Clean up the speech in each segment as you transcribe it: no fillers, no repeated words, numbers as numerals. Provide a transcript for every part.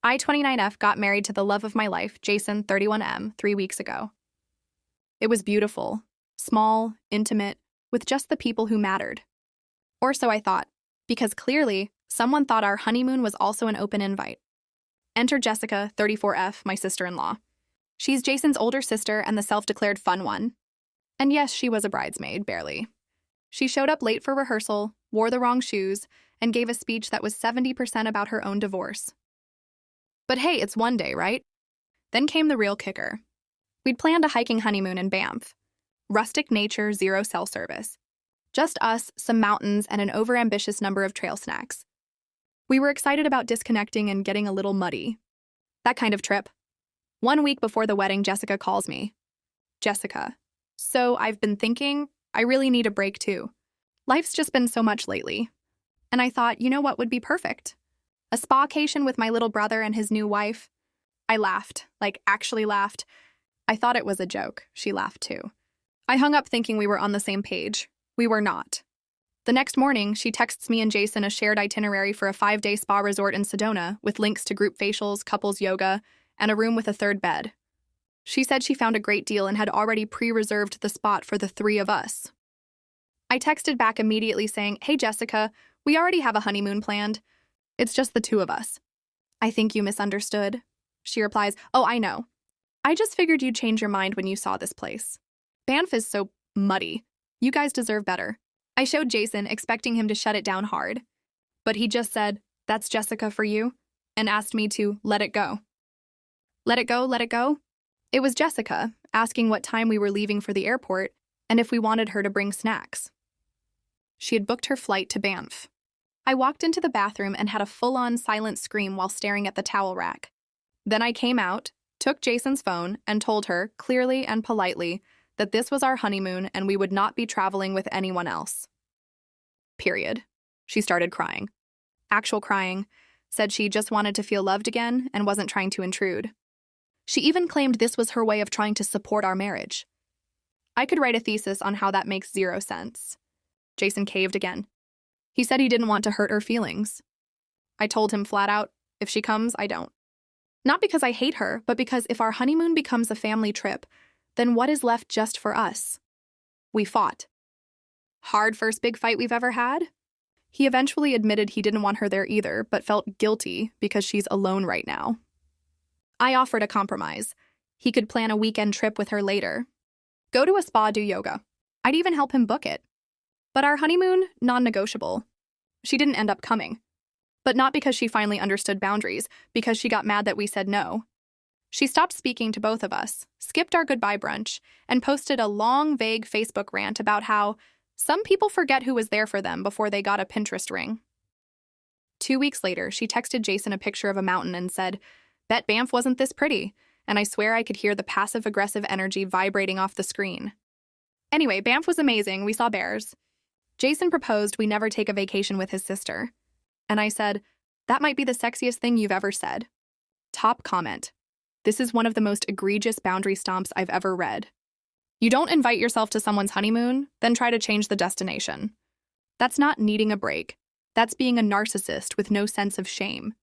I-29F got married to the love of my life, Jason, 31M, 3 weeks ago. It was beautiful, small, intimate, with just the people who mattered. Or so I thought, because clearly, someone thought our honeymoon was also an open invite. Enter Jessica, 34F, my sister-in-law. She's Jason's older sister and the self-declared fun one. And yes, she was a bridesmaid, barely. She showed up late for rehearsal, wore the wrong shoes, and gave a speech that was 70% about her own divorce. But hey, it's one day, right? Then came the real kicker. We'd planned a hiking honeymoon in Banff. Rustic nature, zero cell service. Just us, some mountains, and an overambitious number of trail snacks. We were excited about disconnecting and getting a little muddy. That kind of trip. 1 week before the wedding, Jessica calls me. Jessica, so I've been thinking, I really need a break too. Life's just been so much lately. And I thought, you know what would be perfect? A spa-cation with my little brother and his new wife. I laughed, like actually laughed. I thought it was a joke. She laughed too. I hung up thinking we were on the same page. We were not. The next morning, she texts me and Jason a shared itinerary for a 5-day spa resort in Sedona with links to group facials, couples yoga, and a room with a third bed. She said she found a great deal and had already pre-reserved the spot for the 3 of us. I texted back immediately saying, "Hey Jessica, we already have a honeymoon planned. It's just the 2 of us." "I think you misunderstood." She replies, "Oh, I know. I just figured you'd change your mind when you saw this place. Banff is so muddy. You guys deserve better." I showed Jason, expecting him to shut it down hard. But he just said, "That's Jessica for you," and asked me to let it go. Let it go, let it go? It was Jessica, asking what time we were leaving for the airport and if we wanted her to bring snacks. She had booked her flight to Banff. I walked into the bathroom and had a full-on silent scream while staring at the towel rack. Then I came out, took Jason's phone, and told her, clearly and politely, that this was our honeymoon and we would not be traveling with anyone else. Period. She started crying. Actual crying. Said she just wanted to feel loved again and wasn't trying to intrude. She even claimed this was her way of trying to support our marriage. I could write a thesis on how that makes 0 sense. Jason caved again. He said he didn't want to hurt her feelings. I told him flat out, if she comes, I don't. Not because I hate her, but because if our honeymoon becomes a family trip, then what is left just for us? We fought. Hard first big fight we've ever had? He eventually admitted he didn't want her there either, but felt guilty because she's alone right now. I offered a compromise. He could plan a weekend trip with her later. Go to a spa, do yoga. I'd even help him book it. But our honeymoon, non-negotiable. She didn't end up coming. But not because she finally understood boundaries, because she got mad that we said no. She stopped speaking to both of us, skipped our goodbye brunch, and posted a long, vague Facebook rant about how some people forget who was there for them before they got a Pinterest ring. 2 weeks later, she texted Jason a picture of a mountain and said, "Bet Banff wasn't this pretty," and I swear I could hear the passive-aggressive energy vibrating off the screen. Anyway, Banff was amazing. We saw bears. Jason proposed we never take a vacation with his sister. And I said, "That might be the sexiest thing you've ever said." Top comment. This is one of the most egregious boundary stomps I've ever read. You don't invite yourself to someone's honeymoon, then try to change the destination. That's not needing a break. That's being a narcissist with no sense of shame.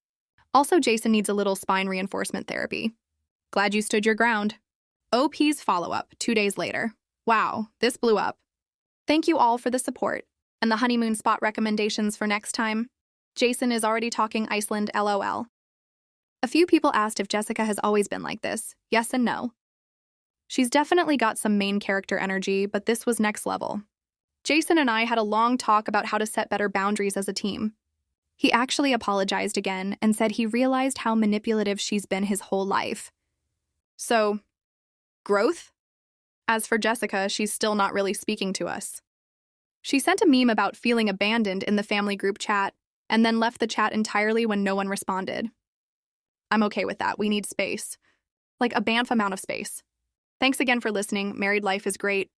Also, Jason needs a little spine reinforcement therapy. Glad you stood your ground. OP's follow-up 2 days later. Wow, this blew up. Thank you all for the support and the honeymoon spot recommendations for next time. Jason is already talking Iceland, LOL. A few people asked if Jessica has always been like this. Yes and no. She's definitely got some main character energy, but this was next level. Jason and I had a long talk about how to set better boundaries as a team. He actually apologized again and said he realized how manipulative she's been his whole life. So, growth? As for Jessica, she's still not really speaking to us. She sent a meme about feeling abandoned in the family group chat and then left the chat entirely when no one responded. I'm okay with that. We need space. Like a Banff amount of space. Thanks again for listening. Married life is great.